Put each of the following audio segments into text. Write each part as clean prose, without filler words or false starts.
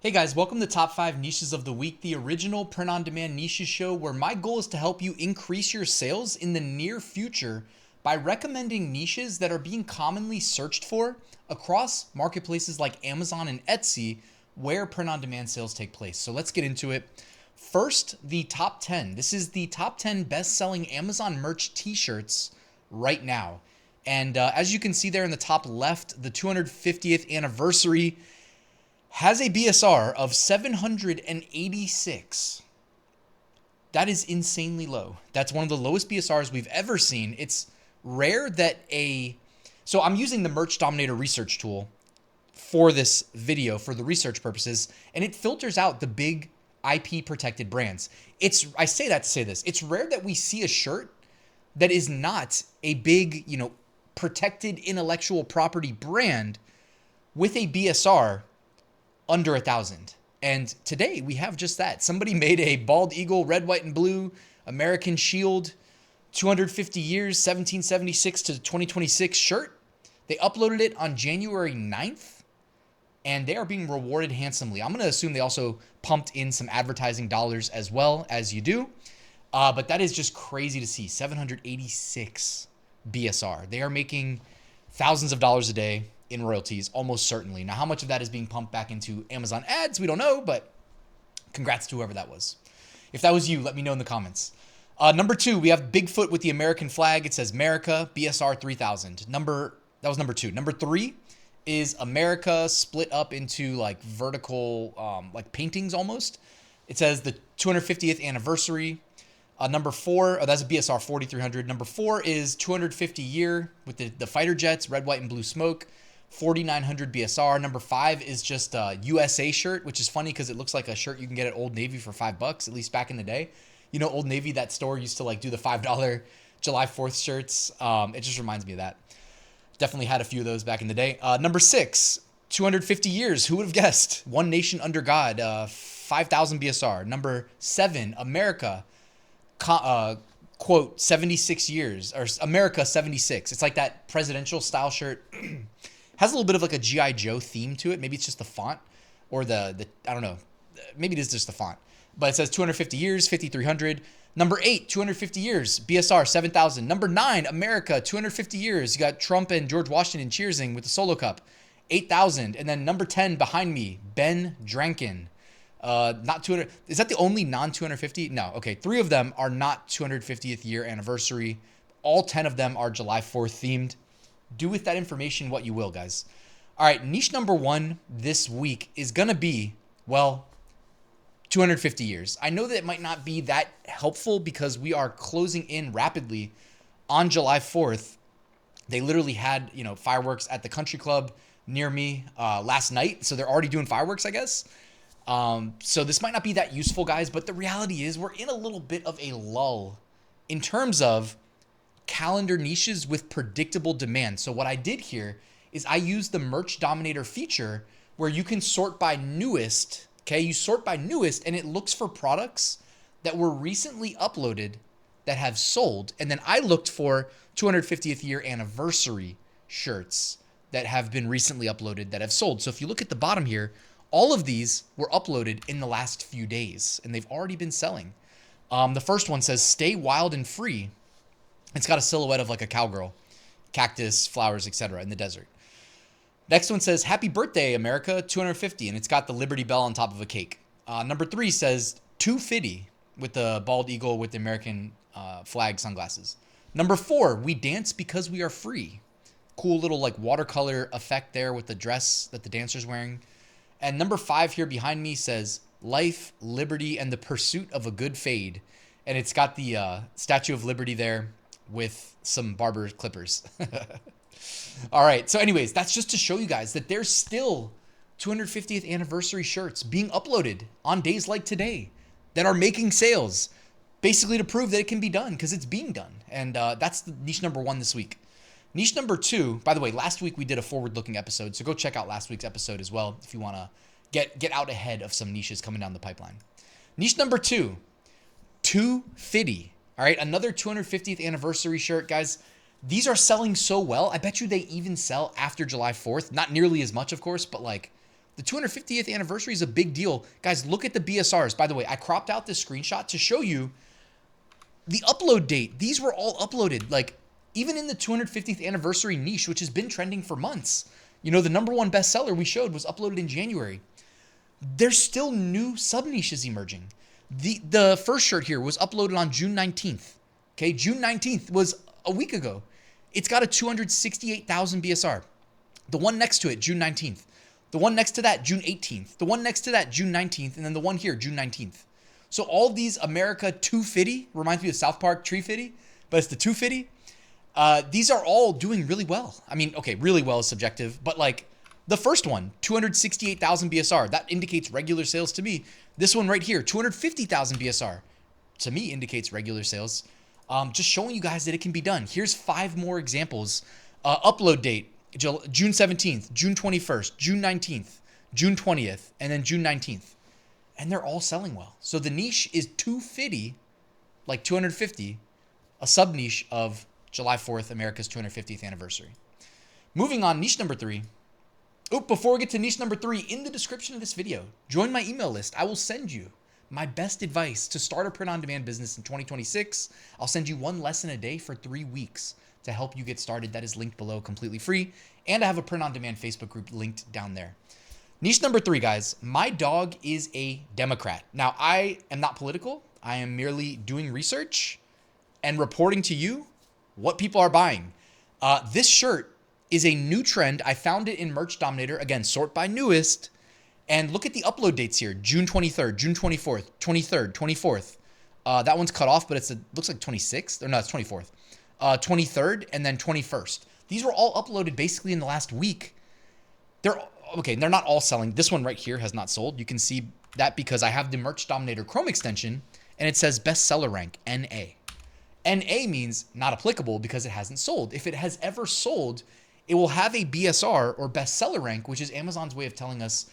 Hey guys, welcome to Top 5 Niches of the Week, the original print-on-demand niches show where my goal is to help you increase your sales in the near future by recommending niches that are being commonly searched for across marketplaces like Amazon and Etsy where print-on-demand sales take place. So let's get into it. First, the top 10. This is the top 10 best-selling Amazon merch t-shirts right now. And as you can see there in the top left, the 250th anniversary has a BSR of 786. That is insanely low. That's one of the lowest BSRs we've ever seen. It's rare that so I'm using the Merch Dominator research tool for this video for the research purposes, and it filters out the big IP protected brands. I say that to say this. It's rare that we see a shirt that is not a big, protected intellectual property brand with a BSR under 1,000. And today we have just that. Somebody made a bald eagle, red, white, and blue American shield, 250 years, 1776 to 2026 shirt. They uploaded it on January 9th, and they are being rewarded handsomely. I'm going to assume they also pumped in some advertising dollars as well, as you do. But that is just crazy to see. 786 BSR. They are making thousands of dollars a day in royalties, almost certainly. Now, how much of that is being pumped back into Amazon ads, we don't know, but congrats to whoever that was. If that was you, let me know in the comments. Number 2, we have Bigfoot with the American flag. It says America, BSR 3000. That was number 2. Number 3 is America split up into like vertical, like paintings almost. It says the 250th anniversary. Number 4, that's a BSR 4300. Number 4 is 250 year with the fighter jets, red, white, and blue smoke. 4,900 BSR. Number 5 is just a USA shirt, which is funny because it looks like a shirt you can get at Old Navy for $5, at least back in the day. You know, Old Navy, that store used to like do the $5 July 4th shirts. It just reminds me of that. Definitely had a few of those back in the day. Number 6, 250 years. Who would have guessed? One Nation Under God, 5,000 BSR. Number 7, America, quote, 76 years, or America 76. It's like that presidential style shirt. Has a little bit of like a G.I. Joe theme to it. Maybe it's just the font or the I don't know. Maybe it is just the font. But it says 250 years, 5,300. Number 8, 250 years, BSR 7,000. Number 9, America, 250 years. You got Trump and George Washington cheersing with the solo cup, 8,000. And then number 10 behind me, Ben Drankin. Not 200. Is that the only non-250? No. Okay. 3 of them are not 250th year anniversary. All 10 of them are July 4th themed. Do with that information what you will, guys. All right, niche number 1 this week is going to be, 250 years. I know that it might not be that helpful because we are closing in rapidly on July 4th. They literally had, fireworks at the country club near me last night. So they're already doing fireworks, I guess. So this might not be that useful, guys, but the reality is we're in a little bit of a lull in terms of calendar niches with predictable demand. So what I did here is I used the Merch Dominator feature where you can sort by newest. Okay, you sort by newest and it looks for products that were recently uploaded that have sold. And then I looked for 250th year anniversary shirts that have been recently uploaded that have sold. So if you look at the bottom here, all of these were uploaded in the last few days and they've already been selling. The first one says, "Stay wild and free." It's got a silhouette of like a cowgirl, cactus, flowers, etc. in the desert. Next one says, "Happy birthday, America, 250. And it's got the Liberty Bell on top of a cake. Number 3 says, "250 with the bald eagle with the American flag sunglasses. Number 4, "We dance because we are free." Cool little like watercolor effect there with the dress that the dancer's wearing. And number 5 here behind me says, "Life, liberty, and the pursuit of a good fade." And it's got the Statue of Liberty there with some barber clippers. All right. So anyways, that's just to show you guys that there's still 250th anniversary shirts being uploaded on days like today that are making sales, basically to prove that it can be done because it's being done. And that's the niche number 1 this week. Niche number 2, by the way, last week we did a forward-looking episode, so go check out last week's episode as well if you want to get out ahead of some niches coming down the pipeline. Niche number 2, 250. All right, another 250th anniversary shirt, guys. These are selling so well. I bet you they even sell after July 4th. Not nearly as much, of course, but like The 250th anniversary is a big deal. Guys, look at the BSRs. By the way, I cropped out this screenshot to show you the upload date. These were all uploaded. Like, even in the 250th anniversary niche, which has been trending for months, you know, the #1 bestseller we showed was uploaded in January. There's still new sub-niches emerging. The first shirt here was uploaded on June 19th. Okay, June 19th was a week ago. It's got a 268,000 BSR. The one next to it, June 19th. The one next to that, June 18th. The one next to that, June 19th. And then the one here, June 19th. So all these America 250, reminds me of South Park Tree Fitty, but it's the 250. These are all doing really well. I mean, okay, really well is subjective, but like the first one, 268,000 BSR, that indicates regular sales to me. This one right here, 250,000 BSR, to me indicates regular sales. Just showing you guys that it can be done. Here's 5 more examples. Upload date, June 17th, June 21st, June 19th, June 20th, and then June 19th. And they're all selling well. So the niche is 250, like 250, a sub niche of July 4th, America's 250th anniversary. Moving on, niche number 3. Before we get to niche number 3, in the description of this video, join my email list. I will send you my best advice to start a print-on-demand business in 2026. I'll send you 1 lesson a day for 3 weeks to help you get started. That is linked below, completely free. And I have a print-on-demand Facebook group linked down there. Niche number 3, guys. My dog is a Democrat. Now, I am not political. I am merely doing research and reporting to you what people are buying. This shirt is a new trend. I found it in Merch Dominator. Again, sort by newest. And look at the upload dates here. June 23rd, June 24th, 23rd, 24th. That one's cut off, but looks like 26th. Or no, it's 24th. 23rd, and then 21st. These were all uploaded basically in the last week. They're not all selling. This one right here has not sold. You can see that because I have the Merch Dominator Chrome extension, and it says bestseller rank, NA. NA means not applicable because it hasn't sold. If it has ever sold, it will have a BSR or bestseller rank, which is Amazon's way of telling us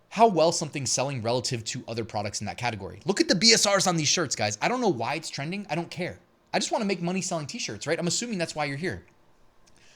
how well something's selling relative to other products in that category. Look at the BSRs on these shirts, guys. I don't know why it's trending. I don't care. I just want to make money selling t-shirts, right? I'm assuming that's why you're here.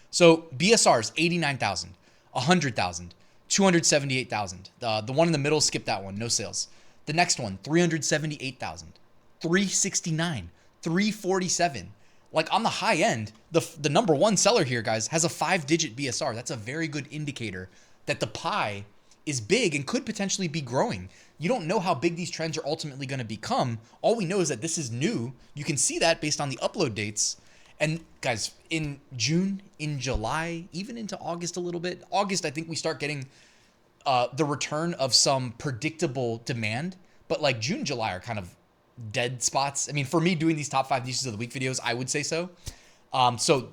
So BSRs, 89,000, 100,000, 278,000. The one in the middle, skip that one, no sales. The next one, 378,000, 369, 347. Like on the high end, the #1 seller here, guys, has a 5-digit BSR. That's a very good indicator that the pie is big and could potentially be growing. You don't know how big these trends are ultimately going to become. All we know is that this is new. You can see that based on the upload dates. And guys, in June, in July, even into August a little bit. August, I think we start getting the return of some predictable demand. But like June, July are kind of dead spots. I mean, for me doing these top 5 niches of the week videos, I would say so. So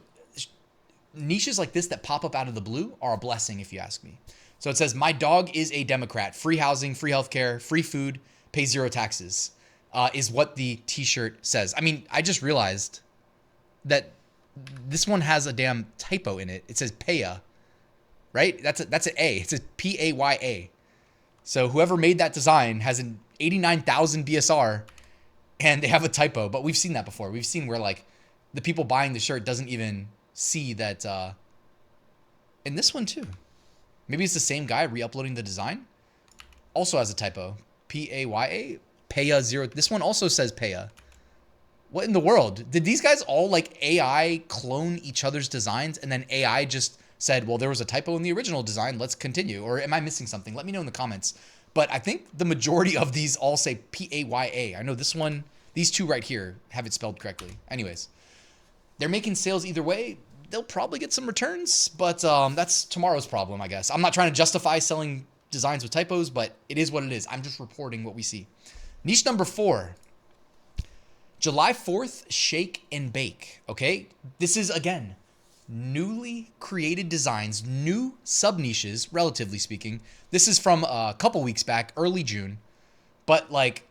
niches like this that pop up out of the blue are a blessing if you ask me. So it says, my dog is a Democrat. Free housing, free healthcare, free food, pay 0 taxes, is what the t-shirt says. I mean, I just realized that this one has a damn typo in it. It says paya, right? That's an A. It says P-A-Y-A. So whoever made that design has an 89,000 BSR and they have a typo, but we've seen that before. We've seen where like the people buying the shirt doesn't even see that. And this one too. Maybe it's the same guy re-uploading the design. Also has a typo. P-A-Y-A? Paya 0. This one also says Paya. What in the world? Did these guys all like AI clone each other's designs and then AI just said, well, there was a typo in the original design. Let's continue. Or am I missing something? Let me know in the comments. But I think the majority of these all say P-A-Y-A. I know this one, these two right here have it spelled correctly. Anyways, they're making sales either way. They'll probably get some returns, but that's tomorrow's problem, I guess. I'm not trying to justify selling designs with typos, but it is what it is. I'm just reporting what we see. Niche number 4, July 4th, shake and bake, okay? This is, again, newly created designs, new sub-niches, relatively speaking. This is from a couple weeks back, early June. But, like,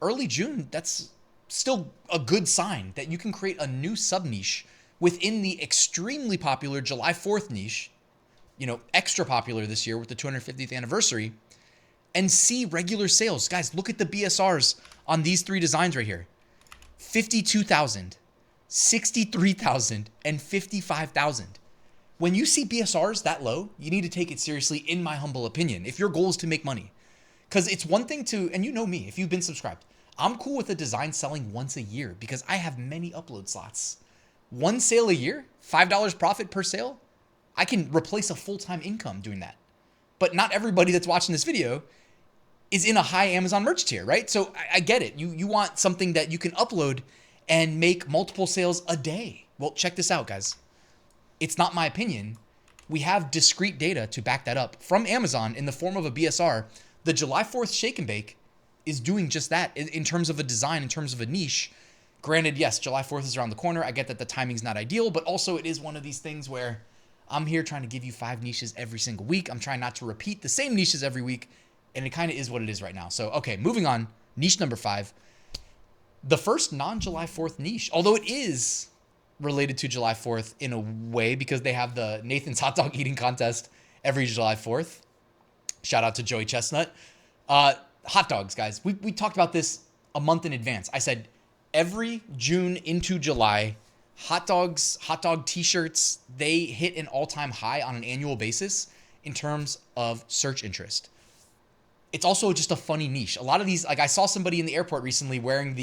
early June, that's still a good sign that you can create a new sub-niche within the extremely popular July 4th niche, you know, extra popular this year with the 250th anniversary, and see regular sales. Guys, look at the BSRs on these 3 designs right here. 52,000, 63,000, and 55,000. when you see BSRs that low, you need to take it seriously, in my humble opinion, if your goal is to make money. Because it's one thing to, and you know me, if you've been subscribed, I'm cool with a design selling once a year because I have many upload slots. One sale a year, $5 profit per sale, I can replace a full-time income doing that. But not everybody that's watching this video is in a high Amazon merch tier, right? So I get it. You want something that you can upload and make multiple sales a day. Well, check this out, guys. It's not my opinion. We have discrete data to back that up from Amazon in the form of a BSR. The July 4th Shake and Bake is doing just that in terms of a design, in terms of a niche. Granted, yes, July 4th is around the corner. I get that the timing's not ideal, but also it is one of these things where I'm here trying to give you 5 niches every single week. I'm trying not to repeat the same niches every week, and it kind of is what it is right now. So, okay, moving on. Niche number 5. The first non-July 4th niche, although it is related to July 4th in a way because they have the Nathan's hot dog eating contest every July 4th. Shout out to Joey Chestnut. Hot dogs, guys. We talked about this a month in advance. I said every June into July, hot dog t-shirts, they hit an all-time high on an annual basis in terms of search interest. It's also just a funny niche. A lot of these, like I saw somebody in the airport recently wearing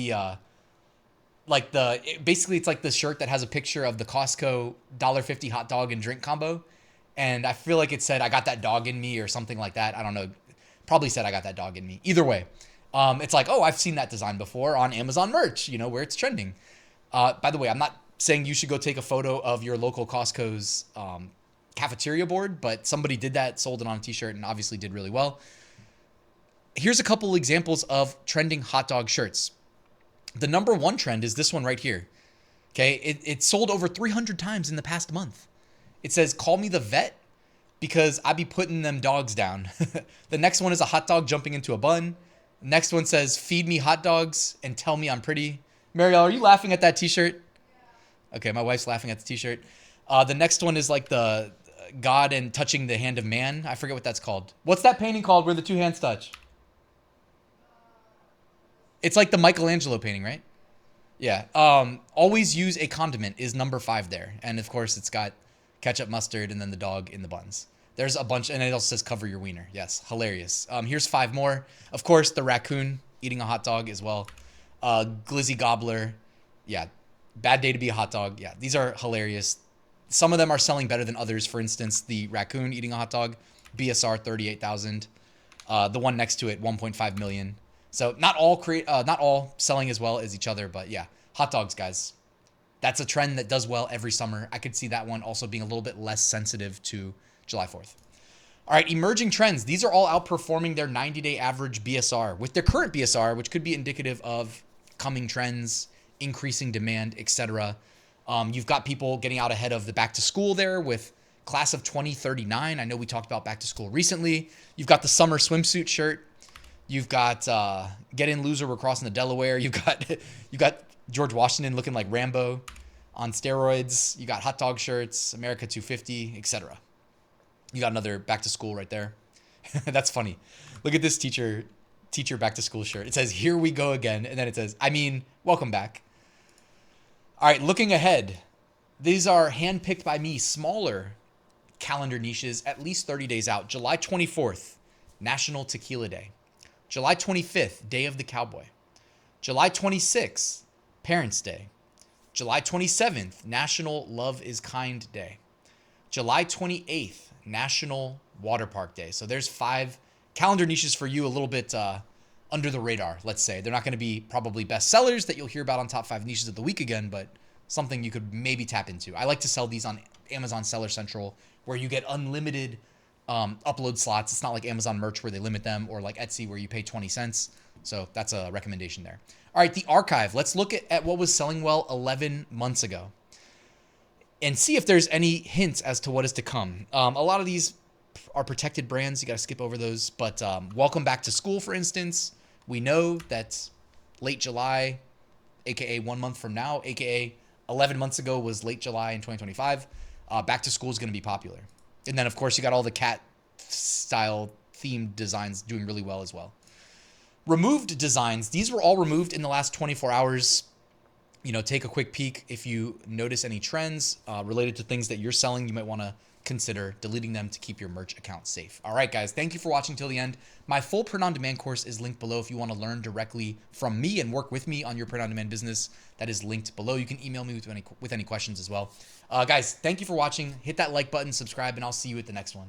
basically it's like the shirt that has a picture of the Costco $1.50 hot dog and drink combo. And I feel like it said, I got that dog in me or something like that. I don't know. Probably said I got that dog in me. Either way, it's like, oh, I've seen that design before on Amazon merch, where it's trending. By the way, I'm not saying you should go take a photo of your local Costco's cafeteria board, but somebody did that, sold it on a t-shirt, and obviously did really well. Here's a couple examples of trending hot dog shirts. The number 1 trend is this one right here. Okay, it sold over 300 times in the past month. It says, call me the vet because I be putting them dogs down. The next one is a hot dog jumping into a bun. Next one says, feed me hot dogs and tell me I'm pretty. Marielle, are you laughing at that t-shirt? Okay, my wife's laughing at the t-shirt. The next one is like the God and touching the hand of man. I forget what that's called. What's that painting called where the 2 hands touch? It's like the Michelangelo painting, right? Yeah. Always use a condiment is number 5 there. And of course, it's got ketchup, mustard, and then the dog in the buns. There's a bunch, and it also says cover your wiener. Yes, hilarious. Here's 5 more. Of course, the raccoon eating a hot dog as well. Glizzy gobbler. Yeah, bad day to be a hot dog. Yeah, these are hilarious. Some of them are selling better than others. For instance, the raccoon eating a hot dog, BSR 38,000. The one next to it, 1.5 million. So not all selling as well as each other, but yeah, hot dogs, guys. That's a trend that does well every summer. I could see that one also being a little bit less sensitive to July 4th. All right, emerging trends. These are all outperforming their 90-day average BSR with their current BSR, which could be indicative of coming trends, increasing demand, etc. You've got people getting out ahead of the back to school there with class of 2039. I know we talked about back to school recently. You've got the summer swimsuit shirt. You've got get in loser, we're crossing the Delaware. You got George Washington looking like Rambo on steroids. You got hot dog shirts, America 250, etc. You got another back to school right there. That's funny. Look at this teacher back to school shirt. It says, here we go again. And then it says, welcome back. All right, looking ahead. These are handpicked by me, smaller calendar niches, at least 30 days out. July 24th, National Tequila Day. July 25th, Day of the Cowboy. July 26th, Parents' Day. July 27th, National Love is Kind Day. July 28th, National Water Park Day. So there's 5 calendar niches for you, a little bit under the radar, let's say. They're not going to be probably bestsellers that you'll hear about on Top 5 Niches of the Week again, but something you could maybe tap into. I like to sell these on Amazon Seller Central, where you get unlimited upload slots. It's not like Amazon merch where they limit them, or like Etsy where you pay 20 cents. So that's a recommendation there. All right, the archive. Let's look at what was selling well 11 months ago and see if there's any hints as to what is to come. A lot of these are protected brands. You got to skip over those. But Welcome Back to School, for instance, we know that late July, aka 1 month from now, aka 11 months ago was late July in 2025. Back to School is going to be popular. And then, of course, you got all the cat style themed designs doing really well as well. Removed designs. These were all removed in the last 24 hours. Take a quick peek. If you notice any trends related to things that you're selling, you might want to consider deleting them to keep your merch account safe. All right, guys, thank you for watching till the end. My full print-on-demand course is linked below if you want to learn directly from me and work with me on your print-on-demand business. That is linked below. You can email me with any questions as well. Guys, thank you for watching. Hit that like button, subscribe, and I'll see you at the next one.